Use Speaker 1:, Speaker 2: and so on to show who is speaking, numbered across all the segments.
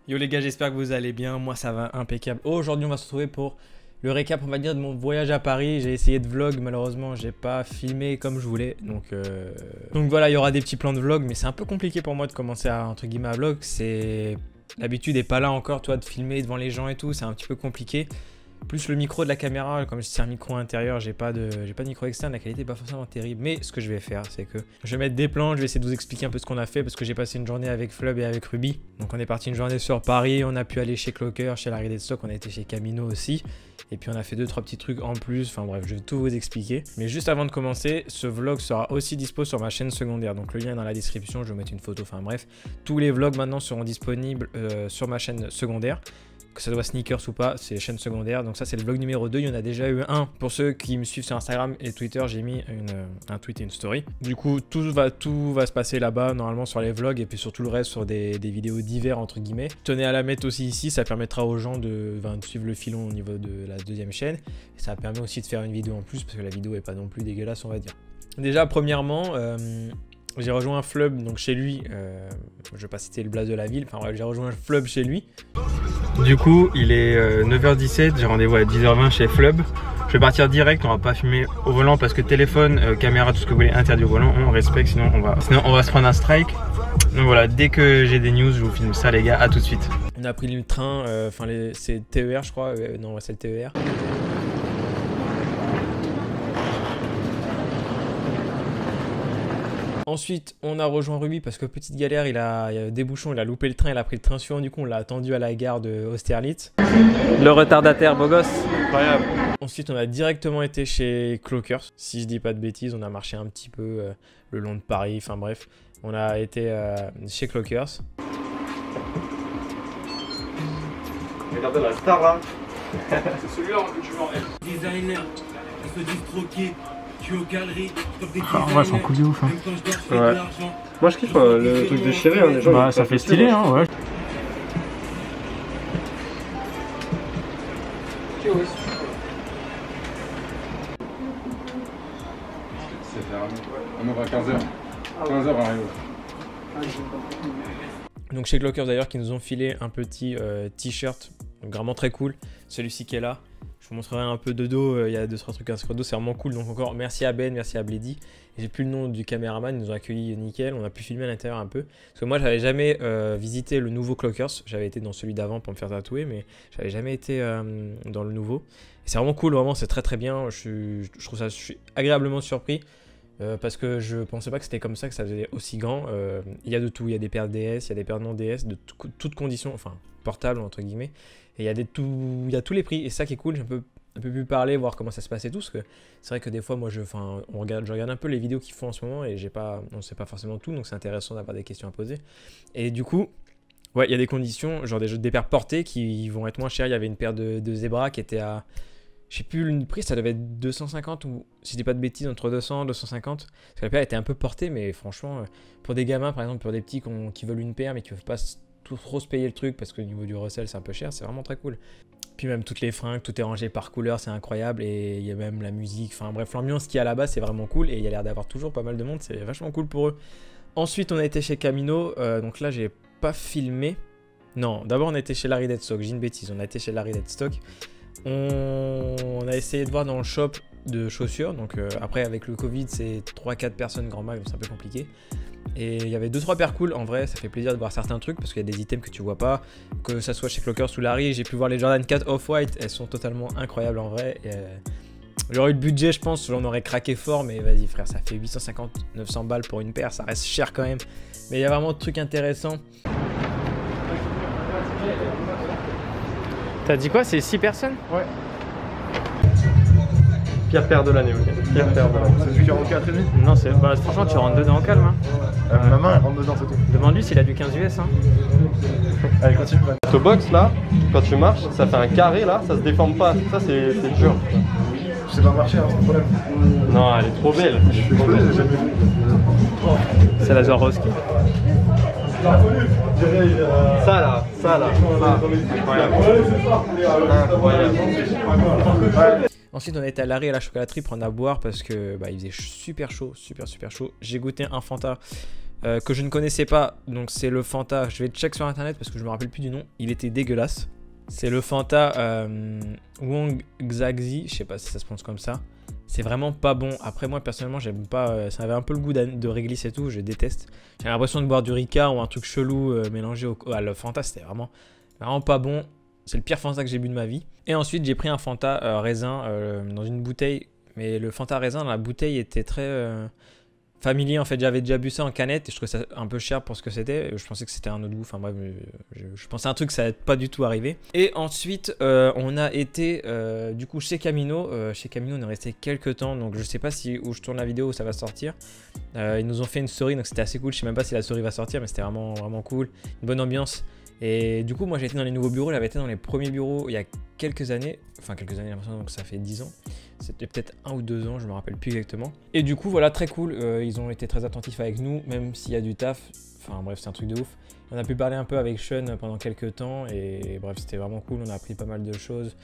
Speaker 1: Yo les gars, j'espère que vous allez bien, moi ça va impeccable. Aujourd'hui on va se retrouver pour le récap on va dire de mon voyage à Paris. J'ai essayé de vlog, malheureusement j'ai pas filmé comme je voulais. Donc voilà, il y aura des petits plans de vlog, mais c'est un peu compliqué pour moi de commencer à entre guillemets à vlog. L'habitude est pas là encore, toi, de filmer devant les gens et tout, c'est un petit peu compliqué. Plus le micro de la caméra, comme c'est un micro intérieur, j'ai pas de micro externe, la qualité est pas forcément terrible. Mais ce que je vais faire, c'est que je vais mettre des plans, je vais essayer de vous expliquer un peu ce qu'on a fait parce que j'ai passé une journée avec Flub et avec Ruby. Donc on est parti une journée sur Paris, on a pu aller chez Clocker, chez Larry Deadstock, on a été chez Camino aussi. Et puis on a fait 2-3 petits trucs en plus, enfin bref, je vais tout vous expliquer. Mais juste avant de commencer, ce vlog sera aussi dispo sur ma chaîne secondaire. Donc le lien est dans la description, je vais vous mettre une photo, enfin bref. Tous les vlogs maintenant seront disponibles sur ma chaîne secondaire. Que ça soit sneakers ou pas, c'est chaîne secondaire. Donc ça c'est le vlog numéro 2, il y en a déjà eu un. Pour ceux qui me suivent sur Instagram et Twitter, j'ai mis un tweet et une story. Du coup tout va se passer là-bas normalement sur les vlogs et puis sur tout le reste sur des vidéos divers entre guillemets. Tenez à la mettre aussi ici, ça permettra aux gens de suivre le filon au niveau de la deuxième chaîne. Et ça permet aussi de faire une vidéo en plus parce que la vidéo est pas non plus dégueulasse on va dire. Déjà premièrement... j'ai rejoint un Flub donc chez lui, je vais pas citer le blaze de la ville, enfin ouais, j'ai rejoint un Flub chez lui. Du coup il est 9h17, j'ai rendez-vous à 10h20 chez Flub. Je vais partir direct, on va pas filmer au volant parce que téléphone, caméra, tout ce que vous voulez interdit au volant, on respecte, sinon on va se prendre un strike. Donc voilà, dès que j'ai des news, je vous filme ça les gars, à tout de suite. On a pris le train, c'est TER je crois, non c'est le TER. Ensuite, on a rejoint Ruby parce que petite galère, il y a des bouchons, il a loupé le train, il a pris le train suivant, du coup on l'a attendu à la gare de Austerlitz. Le retardataire, beau gosse. Incroyable. Ensuite, on a directement été chez Clockers. Si je dis pas de bêtises, on a marché un petit peu le long de Paris, enfin bref. On a été chez Clockers.
Speaker 2: Regardez la star là.
Speaker 3: C'est celui-là que tu veux en F. Designer, ils se disent troqués. Je suis aux galeries, des
Speaker 4: Ah ouais, c'est un coup de ouf. Hein.
Speaker 2: Ouais. Moi je kiffe le truc déchiré, hein, les gens.
Speaker 4: Bah, ça fait stylé, hein, ouais.
Speaker 2: On ouvre à 15h. 15h on arrive.
Speaker 1: Donc chez Clockers d'ailleurs qui nous ont filé un petit t-shirt vraiment très cool. Celui-ci qui est là. Je vous montrerai un peu de dos, il y a 2-3 trucs à ce dos, c'est vraiment cool. Donc encore merci à Ben, merci à Bledy. J'ai plus le nom du caméraman, ils nous ont accueillis nickel, on a pu filmer à l'intérieur un peu. Parce que moi j'avais jamais visité le nouveau Clockers, j'avais été dans celui d'avant pour me faire tatouer, mais j'avais jamais été dans le nouveau. C'est vraiment cool, vraiment c'est très très bien, je trouve ça, je suis agréablement surpris. Parce que je pensais pas que c'était comme ça, que ça faisait aussi grand. Il y a de tout, il y a des paires DS, il y a des paires non DS, de toutes conditions, enfin portables entre guillemets. Et il y a tous les prix, et ça qui est cool, j'ai un peu pu parler, voir comment ça se passait tout, parce que c'est vrai que des fois moi je regarde un peu les vidéos qu'ils font en ce moment et on sait pas forcément tout, donc c'est intéressant d'avoir des questions à poser. Et du coup, ouais, il y a des conditions, genre des paires portées qui vont être moins chères. Il y avait une paire de Zebra qui était à... Je sais plus le prix, ça devait être 250 ou, si je dis pas de bêtises, entre 200 et 250. Parce que la paire était un peu portée, mais franchement, pour des gamins, par exemple, pour des petits qui veulent une paire, mais qui ne veulent pas trop se payer le truc, parce que au niveau du resell, c'est un peu cher, c'est vraiment très cool. Puis même toutes les fringues, tout est rangé par couleur, c'est incroyable. Et il y a même la musique, enfin bref, l'ambiance qu'il y a là-bas, c'est vraiment cool. Et il y a l'air d'avoir toujours pas mal de monde, c'est vachement cool pour eux. Ensuite, on a été chez Camino, donc là, j'ai pas filmé. Non, d'abord, on a été chez Larry Deadstock, j'ai une bêtise, on a été chez Larry Deadstock. On a essayé de voir dans le shop de chaussures, donc après avec le Covid c'est 3-4 personnes grand max, donc c'est un peu compliqué. Et il y avait 2-3 paires cool, en vrai ça fait plaisir de voir certains trucs parce qu'il y a des items que tu vois pas, que ça soit chez Clockers ou Larry. J'ai pu voir les Jordan 4 Off-White, elles sont totalement incroyables en vrai. J'aurais eu le budget je pense, j'en aurais craqué fort, mais vas-y frère, ça fait 850-900 balles pour une paire, ça reste cher quand même. Mais il y a vraiment de trucs intéressants.
Speaker 4: T'as dit quoi? C'est 6 personnes?
Speaker 2: Ouais. Pire paire de l'année, ok. Pire paire de l'année. C'est du 44 et demi?
Speaker 4: Non, bah, franchement, tu rentres dedans calme. Hein.
Speaker 2: Ma main, elle rentre dedans, c'est tout.
Speaker 4: Demande-lui s'il a du 15 US. Hein.
Speaker 2: Allez, continue. Ce box là, quand tu marches, ça fait un carré là, ça se déforme pas. Ça, c'est dur. Je sais pas marcher, hein, sans problème. Non, elle est trop belle.
Speaker 4: C'est la Swarovski.
Speaker 2: Ça là, incroyable. Incroyable.
Speaker 1: Ensuite, on a été à l'arrêt à la chocolaterie prendre à boire parce que il faisait super chaud, super chaud. J'ai goûté un Fanta que je ne connaissais pas. Donc c'est le Fanta, je vais check sur internet parce que je me rappelle plus du nom. Il était dégueulasse. C'est le Fanta Wong Xaxi, je sais pas si ça se prononce comme ça. C'est vraiment pas bon. Après moi personnellement j'aime pas, ça avait un peu le goût de réglisse et tout, je déteste. J'ai l'impression de boire du Ricard ou un truc chelou mélangé le Fanta, c'était vraiment pas bon. C'est le pire Fanta que j'ai bu de ma vie. Et ensuite j'ai pris un Fanta raisin dans une bouteille. Mais le Fanta raisin dans la bouteille était très familier. En fait j'avais déjà bu ça en canette et je trouvais ça un peu cher pour ce que c'était. Je pensais que c'était un autre goût. Enfin bref, je pensais à un truc que ça n'allait pas du tout arriver. Et ensuite on a été du coup chez Camino. Chez Camino on est resté quelques temps. Donc je sais pas si où je tourne la vidéo où ça va sortir. Ils nous ont fait une story donc c'était assez cool. Je sais même pas si la story va sortir mais c'était vraiment cool. Une bonne ambiance. Et du coup moi j'ai été dans les nouveaux bureaux. J'avais été dans les premiers bureaux il y a quelques années. Enfin quelques années maintenant donc ça fait 10 ans. C'était peut-être 1 ou 2 ans, je me rappelle plus exactement. Et du coup, voilà, très cool. Ils ont été très attentifs avec nous, même s'il y a du taf. Enfin bref, c'est un truc de ouf. On a pu parler un peu avec Sean pendant quelques temps. Et bref, c'était vraiment cool. On a appris pas mal de choses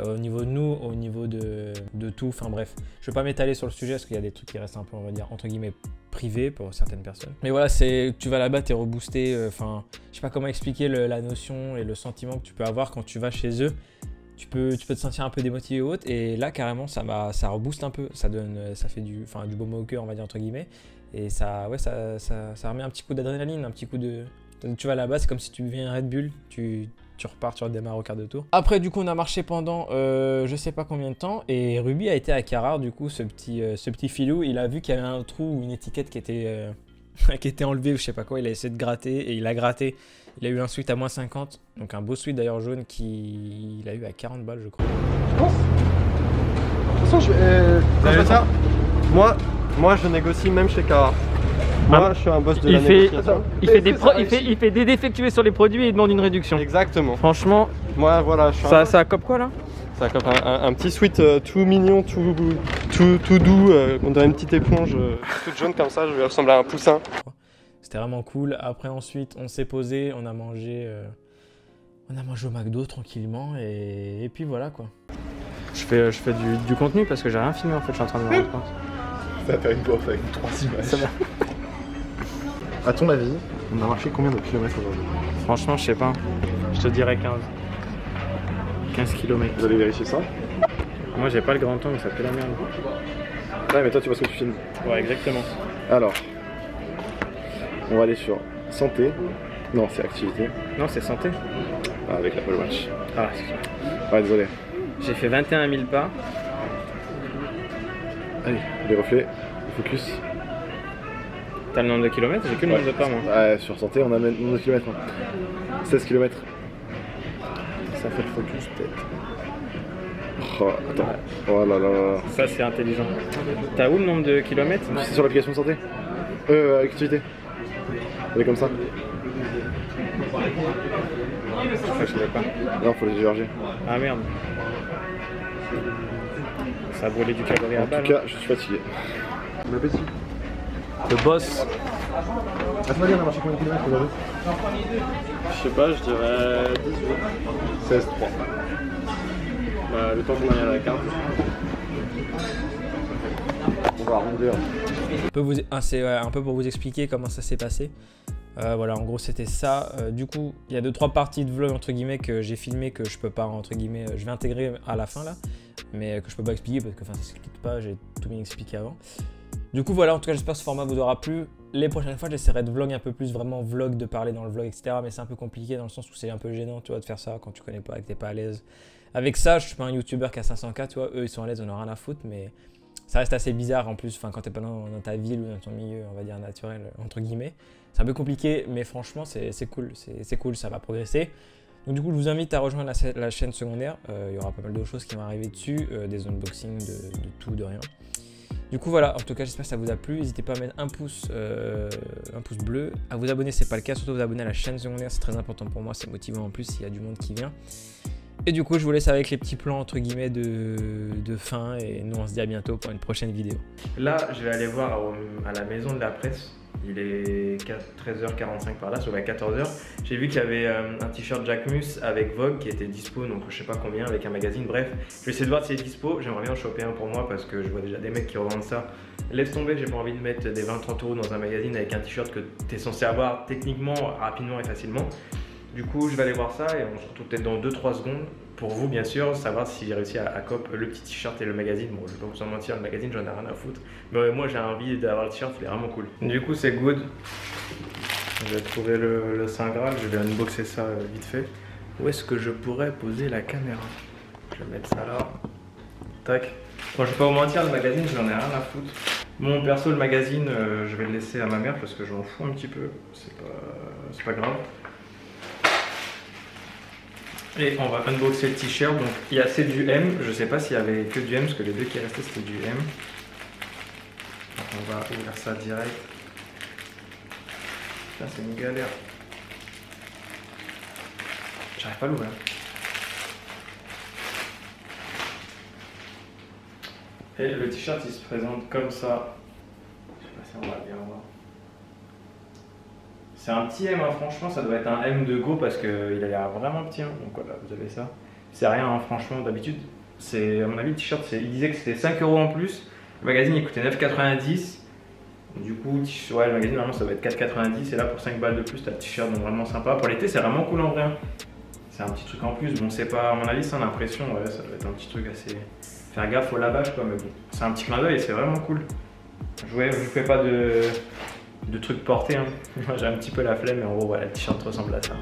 Speaker 1: au niveau de nous, au niveau de tout. Enfin bref, je ne vais pas m'étaler sur le sujet parce qu'il y a des trucs qui restent un peu, on va dire, entre guillemets, privés pour certaines personnes. Mais voilà, tu vas là-bas, tu es reboosté. Enfin, je sais pas comment expliquer la notion et le sentiment que tu peux avoir quand tu vas chez eux. Tu peux te sentir un peu démotivé ou autre, et là carrément ça rebooste un peu, ça fait du baume au cœur on va dire entre guillemets, et ça remet un petit coup d'adrénaline, un petit coup de... Tu vas là-bas, c'est comme si tu buvais un Red Bull, tu repars, tu redémarres au quart de tour. Après du coup on a marché pendant je sais pas combien de temps, et Ruby a été à Carrare du coup, ce petit filou, il a vu qu'il y avait un trou ou une étiquette qui était enlevée ou je sais pas quoi, il a essayé de gratter, et il a gratté. Il a eu un suite à -50, donc un beau suite d'ailleurs jaune qu'il a eu à 40 balles je crois.
Speaker 2: Je pense. De toute façon, je vais ça. Moi je négocie même chez Carrare. Moi je suis un boss de la négociation.
Speaker 4: Il fait des défectués sur les produits et il demande une réduction.
Speaker 2: Exactement.
Speaker 4: Franchement,
Speaker 2: moi voilà, je suis
Speaker 4: ça accope quoi là?
Speaker 2: Ça accope un petit sweat tout mignon, tout doux, on dirait une petite éponge toute jaune comme ça, je vais ressembler à un poussin.
Speaker 1: C'était vraiment cool. Après ensuite on s'est posé, on a mangé au McDo tranquillement et puis voilà quoi.
Speaker 4: Je fais du contenu parce que j'ai rien filmé en fait, je suis en train de me rendre compte.
Speaker 5: Ça va faire une bof avec 3 images. Ça va. À ton avis, on a marché combien de kilomètres aujourd'hui?
Speaker 4: Franchement je sais pas, je te dirais 15 km.
Speaker 5: Vous allez vérifier ça?
Speaker 4: Moi j'ai pas le grand temps mais ça fait la merde.
Speaker 5: Ouais mais toi tu vois ce que tu filmes.
Speaker 4: Ouais exactement.
Speaker 5: Alors, on va aller sur santé. Non, c'est activité.
Speaker 4: Non, c'est santé.
Speaker 5: Ah, avec l'Apple Watch.
Speaker 4: Ah, excuse-moi.
Speaker 5: Ouais, désolé.
Speaker 4: J'ai fait 21 000 pas.
Speaker 5: Allez, les reflets, le focus.
Speaker 4: T'as le nombre de kilomètres? J'ai que le nombre de pas moi.
Speaker 5: Ouais, sur santé, on a le nombre de kilomètres. 16 km. Ça fait le focus peut-être. Oh, attends. Oh là là.
Speaker 4: Ça, c'est intelligent. T'as où le nombre de kilomètres?
Speaker 5: C'est sur l'application santé. Activité. Elle est comme ça.
Speaker 4: Je l'ai pas.
Speaker 5: Non, faut les géorger.
Speaker 4: Ah merde. Ça a brûlé du calorie à balle.
Speaker 5: En tout cas, je suis fatigué. Bon appétit.
Speaker 4: Le boss.
Speaker 5: À ton avis, on a marché combien de kilomètres aujourd'hui?
Speaker 2: Je sais pas, je dirais 18.
Speaker 5: 16, 3.
Speaker 2: Bah, le temps qu'on aille à la carte.
Speaker 5: On va arrondir.
Speaker 1: C'est un peu pour vous expliquer comment ça s'est passé. Voilà, en gros c'était ça. Du coup, il y a 2-3 parties de vlog entre guillemets que j'ai filmé que je peux pas entre guillemets, je vais intégrer à la fin là, mais que je peux pas expliquer parce que ça s'explique pas, j'ai tout bien expliqué avant. Du coup voilà, en tout cas j'espère que ce format vous aura plu. Les prochaines fois j'essaierai de vlog un peu plus, vraiment vlog, de parler dans le vlog etc. Mais c'est un peu compliqué dans le sens où c'est un peu gênant tu vois de faire ça quand tu connais pas et que t'es pas à l'aise. Avec ça je suis pas un youtubeur qui a 500K tu vois, eux ils sont à l'aise, on a rien à foutre, mais ça reste assez bizarre en plus, quand t'es pas dans ta ville ou dans ton milieu on va dire naturel entre guillemets. C'est un peu compliqué mais franchement c'est cool, ça va progresser. Donc du coup je vous invite à rejoindre la chaîne secondaire, il y aura pas mal de choses qui vont arriver dessus, des unboxings, de tout, de rien. Du coup voilà, en tout cas j'espère que ça vous a plu, n'hésitez pas à mettre un pouce bleu, à vous abonner si c'est pas le cas, surtout vous abonner à la chaîne secondaire, c'est très important pour moi, c'est motivant en plus s'il y a du monde qui vient. Et du coup je vous laisse avec les petits plans entre guillemets de fin et nous on se dit à bientôt pour une prochaine vidéo. Là je vais aller voir à la maison de la presse Il est 13h45 par là, sauf à 14h. J'ai vu qu'il y avait un t-shirt Jacquemus avec Vogue qui était dispo, donc je sais pas combien, avec un magazine. Bref, je vais essayer de voir s'il est dispo. J'aimerais bien en choper un pour moi parce que je vois déjà des mecs qui revendent ça. Laisse tomber, j'ai pas envie de mettre des 20-30 euros dans un magazine avec un t-shirt que tu es censé avoir techniquement, rapidement et facilement. Du coup, je vais aller voir ça et on se retrouve peut-être dans 2-3 secondes. Pour vous, bien sûr, savoir si j'ai réussi à cop le petit t-shirt et le magazine. Bon, je vais pas vous en mentir, le magazine, j'en ai rien à foutre. Mais moi, j'ai envie d'avoir le t-shirt, il est vraiment cool. Du coup, c'est good. Je vais trouver le Saint Graal, je vais unboxer ça vite fait. Où est-ce que je pourrais poser la caméra? Je vais mettre ça là. Tac. Bon, je vais pas vous mentir, le magazine, j'en ai rien à foutre. Mon perso, le magazine, je vais le laisser à ma mère parce que je m'en fous un petit peu. C'est pas grave. Et on va unboxer le t-shirt. Donc il y a c'est du M. Je sais pas s'il y avait que du M parce que les deux qui restaient c'était du M. Donc on va ouvrir ça direct. Putain, c'est une galère. J'arrive pas à l'ouvrir. Et le t-shirt il se présente comme ça. Je sais pas si on va bien voir. C'est un petit M, hein, franchement, ça doit être un M de Go parce qu'il a l'air vraiment petit. Hein. Donc voilà, vous avez ça. C'est rien, hein, franchement, d'habitude. À mon avis, le t-shirt, il disait que c'était 5 € en plus. Le magazine, il coûtait 9,90 €. Du coup, ouais, le magazine, normalement, ça va être 4,90 €. Et là, pour 5 balles de plus, t'as le t-shirt, donc vraiment sympa. Pour l'été, c'est vraiment cool en vrai. C'est un petit truc en plus. Bon, c'est pas, à mon avis, c'est l'impression. Ouais, ça doit être un petit truc assez. Faire gaffe au lavage, quoi. Mais bon, c'est un petit clin d'œil et c'est vraiment cool. Je vous fais pas de trucs portés, hein. J'ai un petit peu la flemme, mais en gros voilà, le t-shirt ressemble à ça.